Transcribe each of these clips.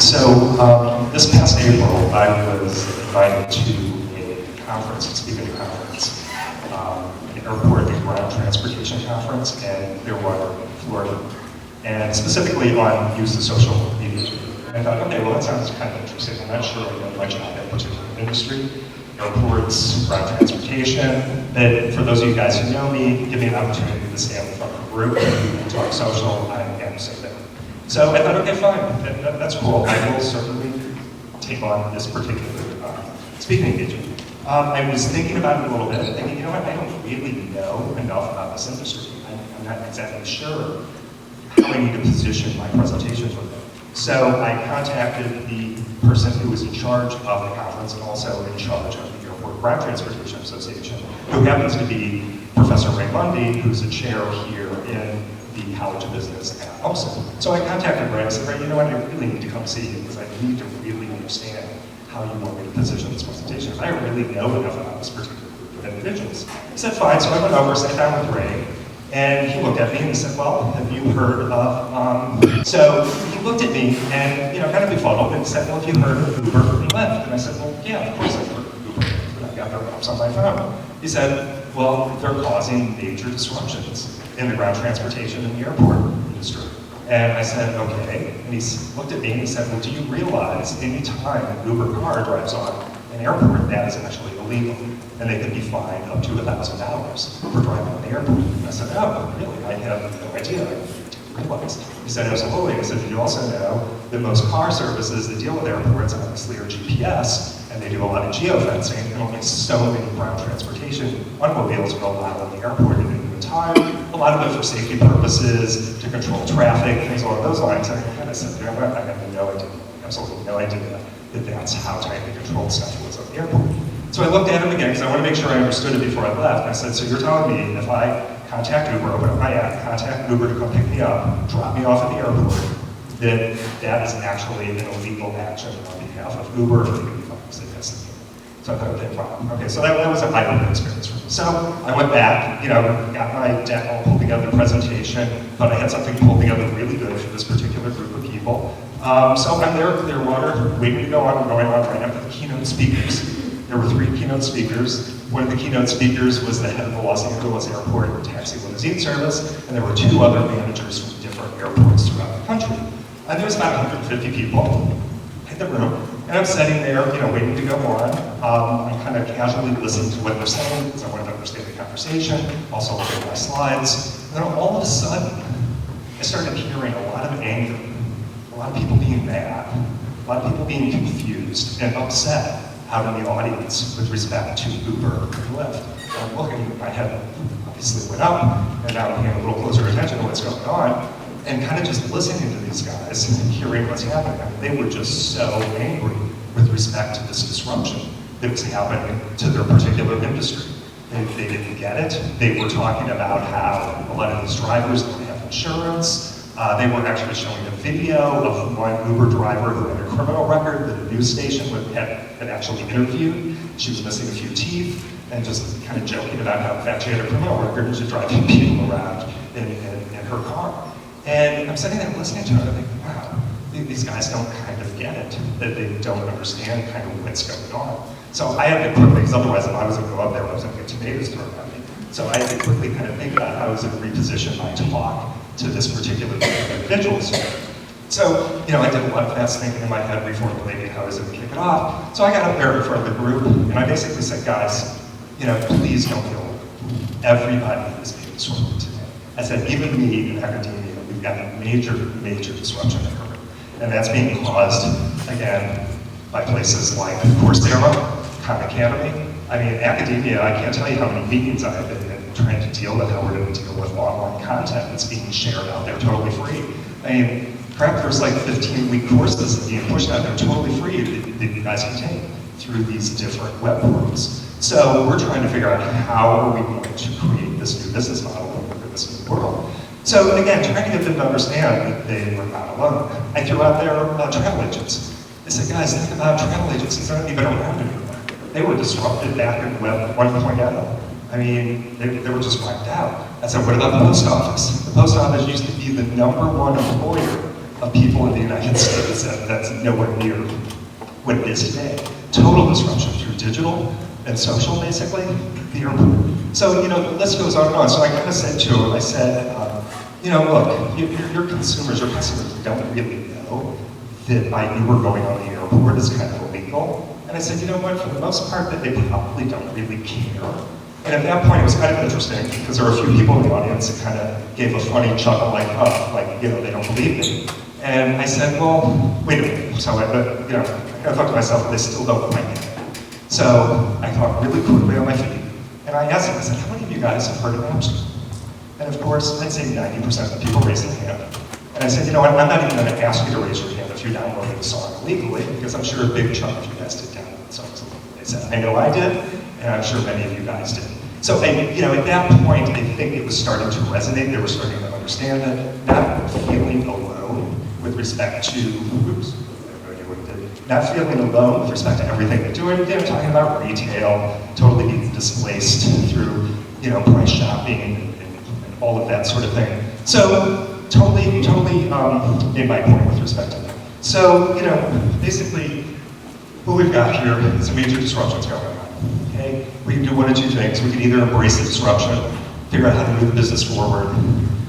So this past April, I was invited to a conference, a speaking conference, an airport and ground transportation conference in Clearwater, Florida, and specifically on use of social media. And I thought, okay, well that sounds kind of interesting. I'm not sure I know much about that particular industry. Airports, ground transportation, but for those of you guys who know me, give me an opportunity to stand in front of a group and talk social, I am so there. So I thought, okay, fine, that's cool. I will certainly take on this particular speaking engagement. I was thinking about it a little bit, thinking, you know what, I don't really know enough about this industry. I'm not exactly sure how I need to position my presentations with it. So I contacted the person who was in charge of the conference and also in charge of the Airport Ground Transportation Association, who happens to be Professor Ray Mundy, who's a chair here in the College of Business at UMSL. So I contacted Ray and I said, Ray, you know what, I really need to come see you because I need to really understand how you want me to position this presentation. I don't really know enough about this particular group of individuals. He said, fine, so I went over, sat down with Ray, and he looked at me and he said, well, have you heard of, so he looked at me and, kind of befuddled and said, well, have you heard of Uber and Lyft? And I said, well, yeah, of course I've heard of Uber and Lyft. I got their apps on my phone. He said, well, they're causing major disruptions in the ground transportation and the airport industry. And I said, okay. And he looked at me and he said, well, do you realize any time an Uber car drives on an airport, that is actually illegal? And they can be fined up to $1,000 for driving on the airport. And I said, oh, really? I have no idea. I didn't realize. He said, absolutely. He said, did you also know that most car services that deal with airports obviously are GPS, and they do a lot of geofencing, and only so many ground transportation automobiles are allowed in the airport at any given time. A lot of it for safety purposes, to control traffic, things along those lines. And I kind of said, I have no idea, absolutely no idea that that's how tightly controlled stuff was at the airport. So I looked at him again because I want to make sure I understood it before I left. And I said, so you're telling me if I contact Uber, open up my app, contact Uber to come pick me up, drop me off at the airport, that is actually an illegal action on behalf of Uber, or they could be fined. So that's the thing. So I thought, okay, fine. Okay, so that was an eye-opening experience for me. So I went back, got my deck all pulled together, presentation, thought I had something pulled together really good for this particular group of people. So I'm there at Clearwater, waiting to go on and going on right after the keynote speakers. There were 3 keynote speakers. One of the keynote speakers was the head of the Los Angeles Airport Taxi Limousine Service, and there were 2 other managers from different airports throughout the country. And there was about 150 people in the room, and I'm sitting there, waiting to go on. I'm kind of casually listening to what they're saying because I wanted to understand the conversation, also looking at my slides. And then all of a sudden, I started hearing a lot of anger, a lot of people being mad, a lot of people being confused and upset out in the audience with respect to Uber and Lyft. I'm looking, my head obviously went up, and now I'm paying a little closer attention to what's going on, and kind of just listening to these guys and hearing what's happening. I mean, they were just so angry with respect to this disruption that was happening to their particular industry. They didn't get it. They were talking about how a lot of these drivers don't have insurance. They were actually showing a video of one Uber driver who had a criminal record that a news station had actually interviewed. She was missing a few teeth and just kind of joking about how in fact she had a criminal record and she's driving people around in her car. And I'm sitting there listening to it and I'm thinking, wow, these guys don't kind of get it, that they don't understand kind of what's going on. So I had to quickly, because otherwise if I was going to go up there, I was going to get tomatoes thrown at me. So I had to quickly kind of think about how I was going to reposition my talk to this particular group of individuals. So, I did a lot of fast thinking in my head, reformulating how I was going to kick it off. So I got up there in front of the group, and I basically said, guys, please don't feel everybody is being disrupted today. I said, even me in academia, we've got a major, major disruption occurring. And that's being caused, again, by places like Coursera, Khan Academy. I mean, academia, I can't tell you how many meetings I've been in trying to deal with how we're going to deal with online content that's being shared out there totally free. I mean, crap, there's like 15-week courses being pushed out there totally free that you guys can take through these different web portals. So we're trying to figure out how are we going to create this new business model and work in this new world. So again, trying to get them to understand that they were not alone. I threw out there travel agents. I said, guys, think about travel agencies that aren't even around anymore. They were disrupted back in Web 1.0. I mean, they were just wiped out. I said, what about the post office? The post office used to be the #1 employer of people in the United States. that's nowhere near what it is today. Total disruption through digital and social, basically, the airport. So, the list goes on and on. So I kind of said to him, I said, look, your consumers don't really know that you were going on the airport is kind of illegal. And I said, you know what, for the most part, that they probably don't really care. And at that point, it was kind of interesting because there were a few people in the audience that kind of gave a funny chuckle, like, they don't believe me. And I said, well, wait a minute. So I thought to myself, they still don't quite get it. So I thought really quickly on my feet, and I asked them, I said, how many of you guys have heard of Napster? And of course, I'd say 90% of the people raised their hand. And I said, you know what, I'm not even going to ask you to raise your hand if you downloaded the song illegally, because I'm sure a big chunk of you guys did download the songs illegally. They said, I know I did, and I'm sure many of you guys did. So, at that point, I think it was starting to resonate. They were starting to understand that, not feeling alone with respect to, not feeling alone with respect to everything they're doing. Talking about retail, totally being displaced through, price shopping and all of that sort of thing. So, totally made my point with respect to that. So, basically, what we've got here is a major disruptions going on. Okay? We can do one of two things. We can either embrace the disruption, figure out how to move the business forward,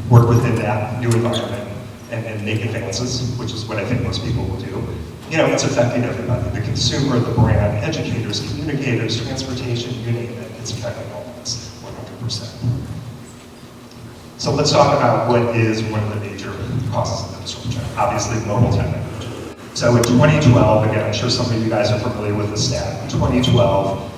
work within that new environment, and make advances, which is what I think most people will do. It's affecting everybody, the consumer, the brand, educators, communicators, transportation, you name it, it's affecting all of us, 100%. So let's talk about what is one of the major causes of the disruption. Obviously, mobile technology. So in 2012, again, I'm sure some of you guys are familiar with the stat. In 2012,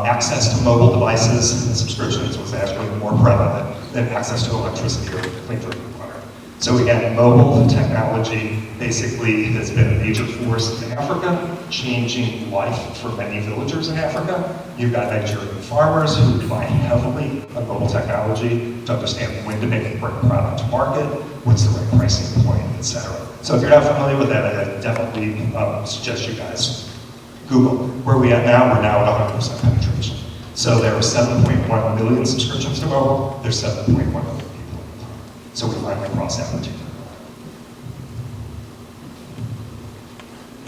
access to mobile devices and subscriptions was actually more prevalent than access to electricity or clean drinking water. So again, mobile technology basically has been a major force in Africa, changing life for many villagers in Africa. You've got Nigerian farmers who rely heavily on mobile technology to understand when to make a product to market, what's the right pricing point, etc. So if you're not familiar with that, I definitely suggest you guys Google. Where are we at now? We're now at 100% penetration. So there are 7.1 million subscriptions to mobile. There's 7.1 million people at the time. So we finally crossed that particular line.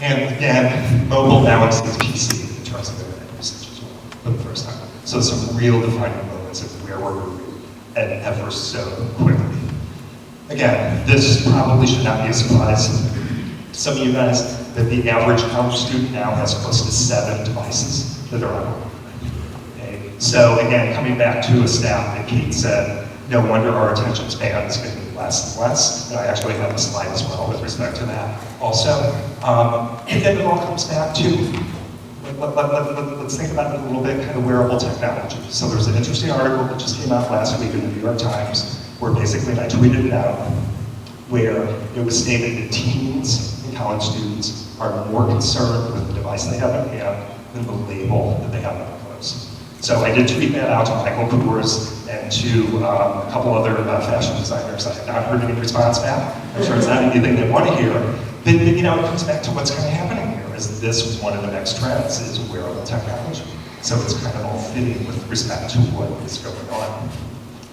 And again, mobile now exceeds PC in terms of internet usage as well for the first time. So some real defining moments of where we're moving and ever so quickly. Again, this probably should not be a surprise to some of you guys that the average college student now has close to 7 devices that are on. Okay? So again, coming back to a stat that Kate said, no wonder our attention span is getting less and less. And I actually have a slide as well with respect to that also. And then it all comes back to, let's think about it a little bit, kind of wearable technology. So there's an interesting article that just came out last week in the New York Times, where basically, and I tweeted it out, where it was stated that teens and college students are more concerned with the device they have in hand than the label that they have on their clothes. So I did tweet that out to Michael Kors and to a couple other fashion designers. I have not heard any response back. I'm sure it's not anything they want to hear. But it comes back to what's kind of happening here, is this one of the next trends is wearable technology. So it's kind of all fitting with respect to what is going on.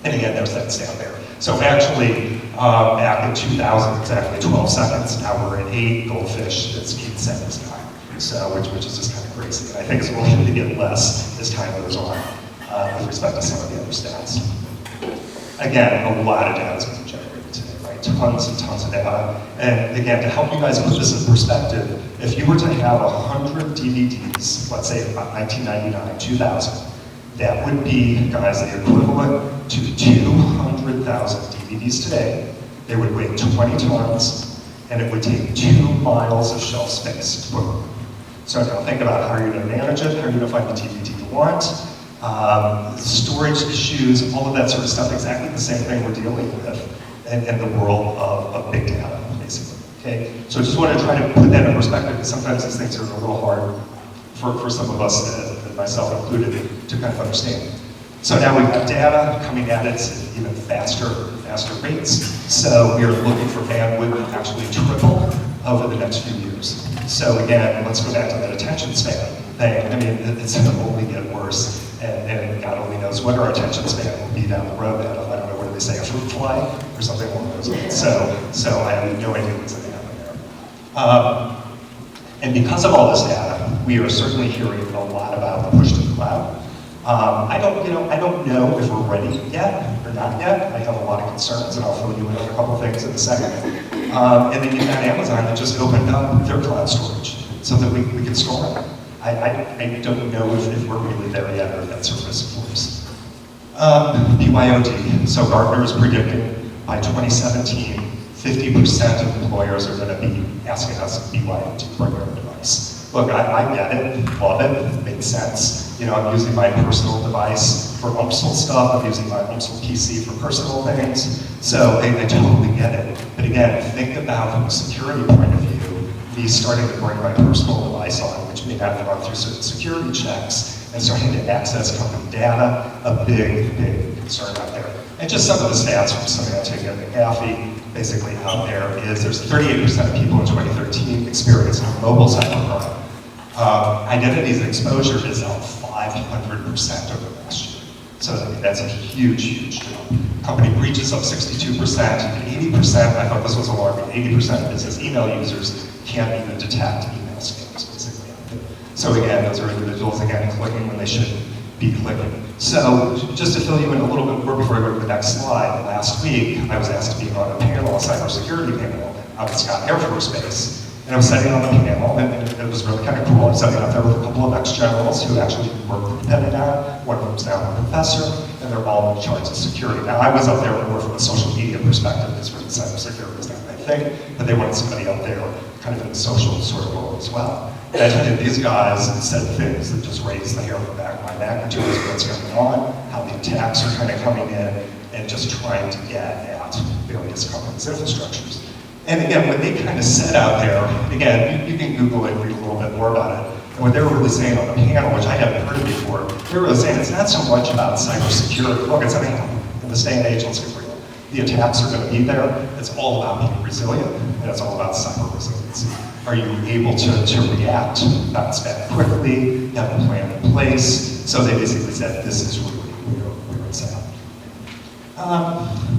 And again, there's that stat there. So actually, back in 2000, exactly 12 seconds, now we're at 8 goldfish that's Keith said this time. So, which is just kind of crazy. And I think it's going to get less as time goes on with respect to some of the other stats. Again, a lot of data is being generated today, right? Tons and tons of data. And again, to help you guys put this in perspective, if you were to have 100 DVDs, let's say about 1999, 2000, that would be, guys, the equivalent to 200,000 DVDs today. They would weigh 20 tons, and it would take 2 miles of shelf space to put them. So now think about how you're going to manage it, how you're going to find the DVD you want, storage issues, all of that sort of stuff, exactly the same thing we're dealing with in the world of big data, basically. Okay? So I just want to try to put that in perspective, because sometimes these things are a little hard for some of us, and myself included, to kind of understand. So now we've got data coming at it at even faster rates. So we are looking for bandwidth to actually triple over the next few years. So again, let's go back to that attention span thing. I mean, it's going to only get worse, and God only knows what our attention span will be down the road. I don't know, what do they say, a fruit fly or something along those lines. So I have no idea what's going to happen there. And because of all this data, we are certainly hearing a lot about the push to the cloud. I don't know if we're ready yet or not yet. I have a lot of concerns, and I'll fill you in on a couple things in a second. And then you've got Amazon that just opened up their cloud storage so that we can store it. I don't know if we're really there yet or if that's a risk for us. BYOD. So Gartner is predicting by 2017, 50% of employers are going to be asking us to BYOD, bring your own device. Look, I get it, love it makes sense. I'm using my personal device for UMSL stuff, I'm using my UMSL PC for personal things, so I totally get it. But again, think about from a security point of view, me starting to bring my personal device on, which may not have gone through certain security checks, and starting to access company data, a big concern out there. And just some of the stats from Symantec and McAfee, basically out there is there's 38% of people in 2013 experienced mobile cybercrime. Identities exposure is up 500% over the last year. So that's a huge jump. Company breaches up 62%, and 80%, I thought this was alarming, 80% of business email users can't even detect email scams, basically. So again, those are individuals, again, clicking when they shouldn't be clicking. So just to fill you in a little bit more before I go to the next slide, last week I was asked to be on a panel, a cybersecurity panel, out at Scott Air Force Base. And I was sitting on the panel, and it was really kind of cool. I was sitting out there with a couple of ex-generals who actually worked with the Pentagon. One of them is now a professor, and they're all in charge of security. Now, I was up there more from a social media perspective, because really cybersecurity is not my thing, but they wanted somebody out there kind of in the social sort of world as well. And these guys said things that just raised the hair on the back of my neck in terms of what's going on, how the attacks are kind of coming in, and just trying to get at various companies' infrastructures. And again, what they kind of said out there, again, you can Google it and read a little bit more about it, and what they were really saying on the panel, which I hadn't heard of before, they were really saying it's not so much about cybersecurity. Look, it's in this day and age, let's get real. The attacks are going to be there. It's all about being resilient, and it's all about cyber resiliency. Are you able to react, bounce back quickly, have a plan in place? So they basically said this is really where it's at.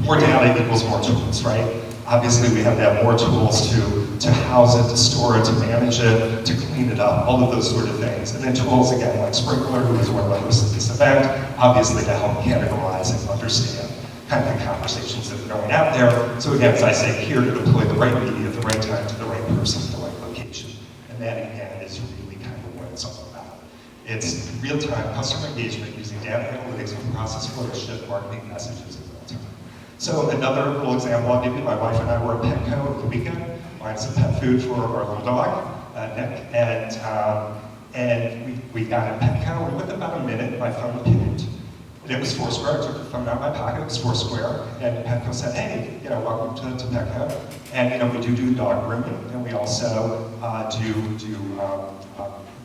More data equals more tools, right? Obviously, we have to have more tools to house it, to store it, to manage it, to clean it up, all of those sort of things. And then tools, again, like Sprinkler, who is one of the hosts of this event, obviously to help categorize and understand kind of the conversations that are going out there. So again, as I say, here to deploy the right media at the right time to the right person at the right location. And that, again, is really kind of what it's all about. It's real-time customer engagement using data analytics and process flow to shift marketing messages in real time. So another little example I'll give you, my wife and I were at Petco over the weekend, buying some pet food for our little dog, Nick, and we got at Petco, and within about a minute, my phone pinged. And it was Foursquare. I took the phone out of my pocket, it was Foursquare, and Petco said, hey, welcome to Petco. And we do dog grooming, and we also do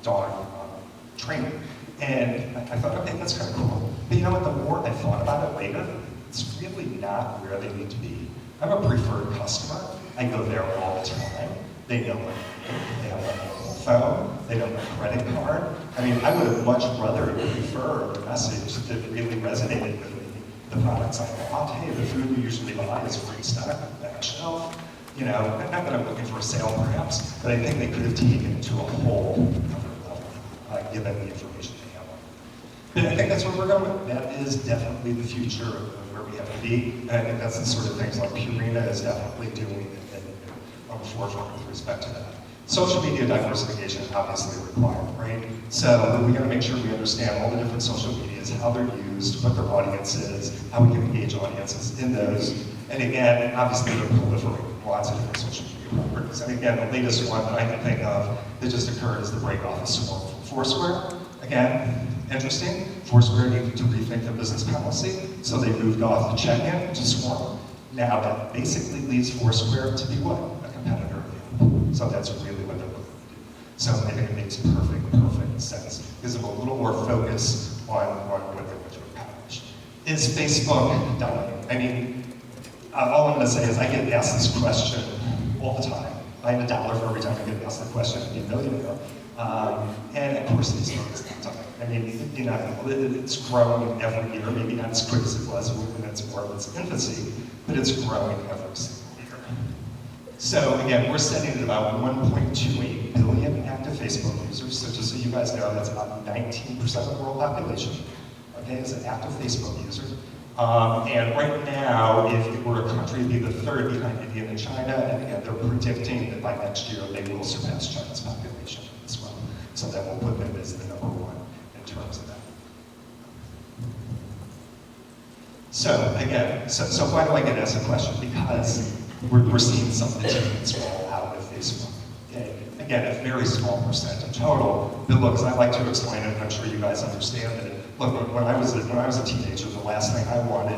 dog training. And I thought, okay, that's kind of cool. But you know what, the more I thought about it later, it's really not where they need to be. I'm a preferred customer. I go there all the time. They know my name, they have my mobile phone, they know my credit card. I mean, I would have much rather prefer the message that really resonated with me, the products I bought. Hey, the food we usually buy is free stock on the back shelf. Not that I'm looking for a sale perhaps, but I think they could have taken it to a whole other level, given the information they have. But I think that's where we're going. That is definitely the future of where we have to be. And I think that's the sort of things like Purina is definitely doing on the forefront with respect to that. Social media diversification is obviously required, right? So we got to make sure we understand all the different social medias, how they're used, what their audience is, how we can engage audiences in those. And again, obviously they're proliferating lots of different social media properties. And again, the latest one that I can think of that just occurred is the break-off of Swarm from Foursquare. Again, interesting. Foursquare needed to rethink their business policy, so they moved off the check-in to Swarm. Now that basically leaves Foursquare to be what? A competitor of Yelp. So that's really what they're looking to do. So I think it makes perfect sense. Gives them a little more focus on what they're going to accomplish. Is Facebook dying? I mean, all I'm going to say is I get asked this question all the time. I have $1 for every time I get asked the question, $1 million ago. And of course, Facebook is not dying. I mean, it's growing every year, maybe not as quick as it was when it's more of its infancy, but it's growing every single year. So again, we're sitting at about 1.28 billion active Facebook users. So just so you guys know, that's about 19% of the world population, okay, is an active Facebook user. And right now, if it were a country, it'd be the third behind India and China. And again, they're predicting that by next year, they will surpass China's population as well. So that will put them as the number one in terms of that. So again, so why do I get asked a question? Because we're seeing some achievements roll out with Facebook. Okay? Again, a very small percent in total. But look, I like to explain it, and I'm sure you guys understand it. Look, when I was a teenager, the last thing I wanted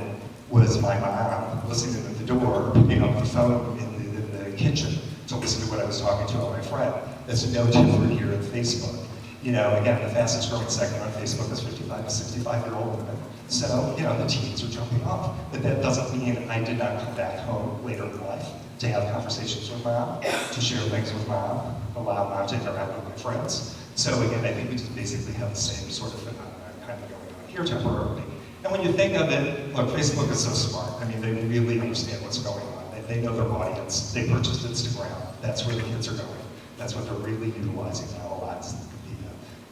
was my mom listening at the door, picking up the phone in the kitchen to listen to what I was talking to my friend. That's no different here at Facebook. You know, again, the fastest growing segment on Facebook is 55 to 65-year-old women. So, you know, the teens are jumping off. But that doesn't mean I did not come back home later in life to have conversations with mom, to share things with mom, allow mom to interact with my friends. So again, I think we just basically have the same sort of phenomenon kind of going on here temporarily. And when you think of it, look, Facebook is so smart. I mean, they really understand what's going on. They know their audience. They purchased Instagram. That's where the kids are going. That's what they're really utilizing now a lot,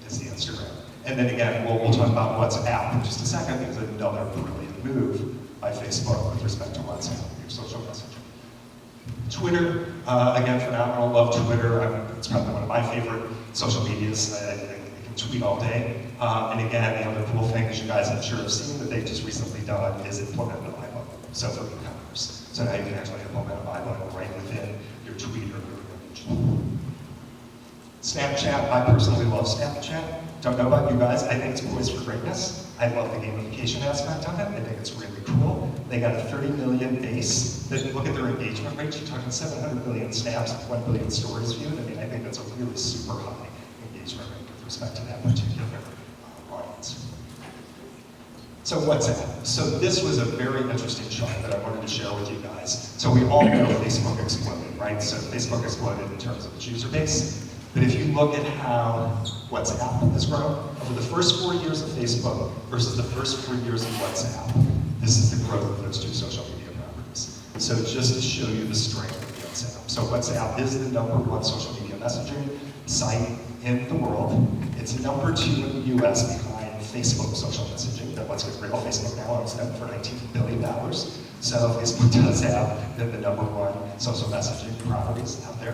is the Instagram. And then again, we'll talk about WhatsApp in just a second, because another brilliant move by Facebook with respect to WhatsApp, your social messaging. Twitter, again, phenomenal. Love Twitter. It's probably one of my favorite social medias. I can tweet all day. And again, the other cool thing, as you guys I'm sure have seen, that they've just recently done is implement an buy button. So for e-commerce. So now you can actually implement a buy button right within your tweet or your image. Snapchat, I personally love Snapchat. Don't know about you guys, I think it's poised for greatness. I love the gamification aspect of it. I think it's really cool. They got a 30 million base. Look at their engagement rate. You're talking 700 million snaps, 1 billion stories viewed. I mean, I think that's a really super high engagement rate with respect to that particular audience. So WhatsApp. So this was a very interesting chart that I wanted to share with you guys. So we all know Facebook exploded, right? So Facebook exploded in terms of its user base. But if you look at how WhatsApp has grown, over the first 4 years of Facebook versus the first 4 years of WhatsApp, this is the growth of those two social media properties. So just to show you the strength of WhatsApp. So WhatsApp is the #1 social media messaging site in the world. It's #2 in the US behind Facebook social messaging. But let's get real, Facebook now owns them for $19 billion. So Facebook does have the #1 social messaging properties out there.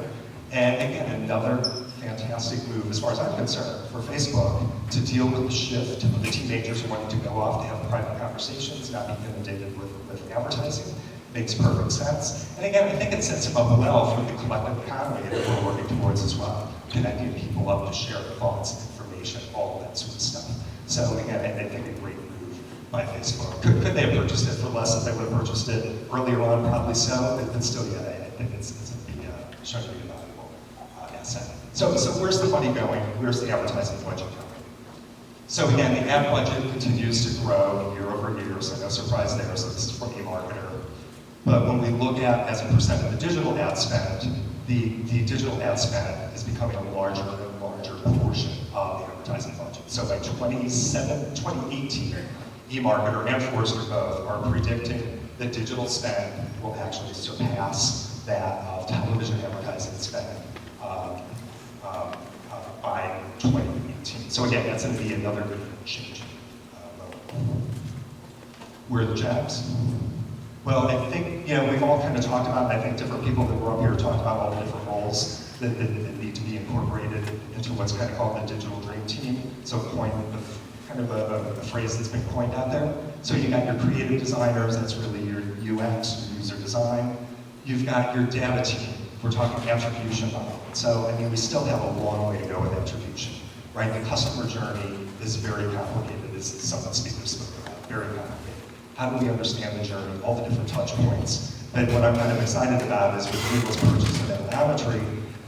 And again, another fantastic move, as far as I'm concerned, for Facebook to deal with the shift of the teenagers wanting to go off to have private conversations, not be inundated with advertising. Makes perfect sense. And again, I think it sets them up well for the collective economy that we're working towards as well. Connecting people up to share thoughts, information, all of that sort of stuff. So again, I think a great move by Facebook. Could they have purchased it for less if they would have purchased it earlier on? Probably so, but still, yeah, I think it's showing to be a valuable asset. So where's the money going? Where's the advertising budget going? So again, the ad budget continues to grow year over year, so no surprise there, so this is from the marketer. But when we look at as a percent of the digital ad spend, the digital ad spend is becoming a larger and larger portion of the advertising budget. So by 2018, eMarketer and Forrester both are predicting that digital spend will actually surpass that of television advertising spend by 2018. So again, that's going to be another change. Where are the jobs? Well, I think, we've all kind of talked about, I think different people that were up here talked about all the different roles that need to be incorporated into what's kind of called the digital dream team. So kind of a phrase that's been coined out there. So you got your creative designers, that's really your UX, user design. You've got your data team. We're talking attribution model. So, I mean, we still have a long way to go with attribution, right? The customer journey is very complicated, as some of the speakers spoke about, very complicated. How do we understand the journey, all the different touch points? And what I'm kind of excited about is with Google's purchase of Allometry,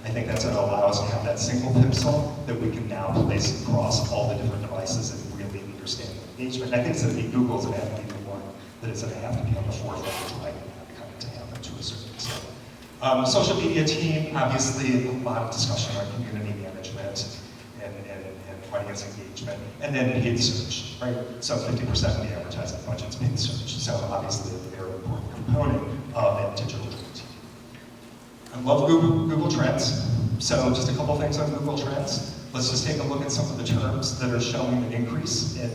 I think that's going to allow us to have that single pixel that we can now place across all the different devices and really understand engagement. And I think it's going to be Google's going to have to be the one that is going to have to be on the forefront of trying to happen to a certain extent. Social media team, obviously a lot of discussion on community management and audience engagement, and then paid search, right? So 50% of the advertising budget is paid search. So obviously a very important component of that digital team. I love Google Trends. So just a couple things on Google Trends. Let's just take a look at some of the terms that are showing an increase in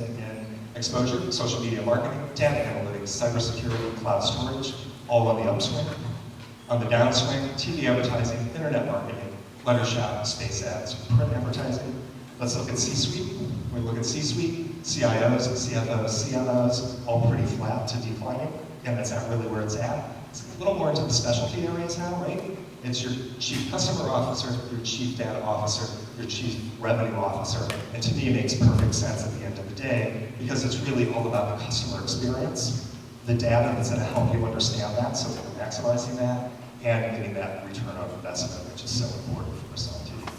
exposure. Social media marketing, data analytics, cybersecurity, cloud storage, all on the upswing. On the downswing, TV advertising, internet marketing, letter shop, space ads, print advertising. Let's look at C-suite. We look at C-suite, CIOs, CFOs, CMOs, all pretty flat to declining. Again, that's not really where it's at. It's a little more into the specialty areas now, right? It's your chief customer officer, your chief data officer, your chief revenue officer, and to me it makes perfect sense at the end of the day because it's really all about the customer experience, the data that's going to help you understand that, so we're maximizing that, and getting that return on investment, which is so important for us all too.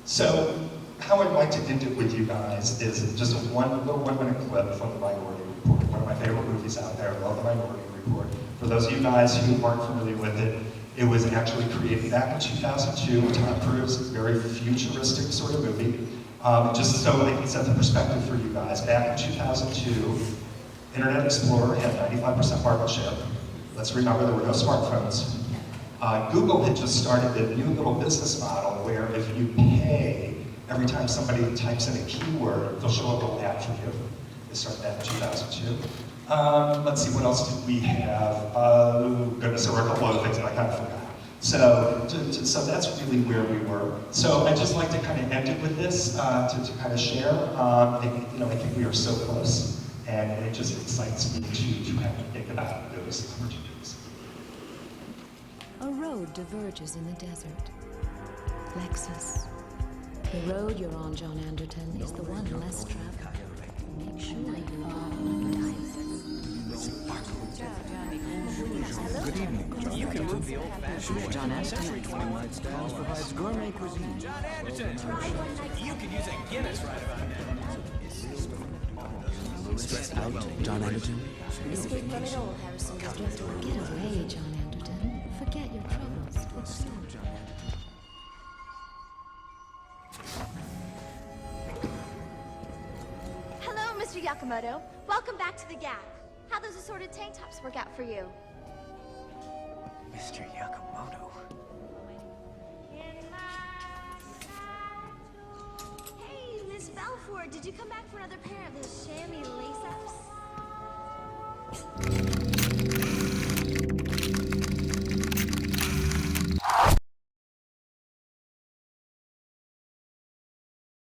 So, how I'd like to end it with you guys is just a little one-minute clip from the Minority Report, one of my favorite movies out there. I love the Minority Report. For those of you guys who aren't familiar with it, it was actually created back in 2002 with Tom Cruise, very futuristic sort of movie. Just so I can set the perspective for you guys, back in 2002, Internet Explorer had 95% market share. Let's remember there were no smartphones. Google had just started a new little business model where if you pay every time somebody types in a keyword, they'll show up a little ad for you. They started that in 2002. Let's see, what else did we have? Goodness, there were a couple other things that I kind of forgot. So that's really where we were. So I'd just like to kind of end it with this, to kind of share. I think we are so close, and it just excites me to kind of think about those opportunities. A road diverges in the desert. Lexus. The road you're on, John Anderton, is the one less traveled. Make sure you are. Good evening, John. You can move the old-fashioned John Anderton. 21 styles provides gourmet cuisine. John Anderton, you could use a Guinness right about now. Stressed out, John Anderton? Escape from it all, Harrison. Get away, John Anderton. Forget your troubles. Hello, Mr. Yakamoto. Welcome back to the Gap. How those assorted tank tops work out for you? Mr. Yakamoto. Hey, Miss Belfort, did you come back for another pair of those chamois lace-ups?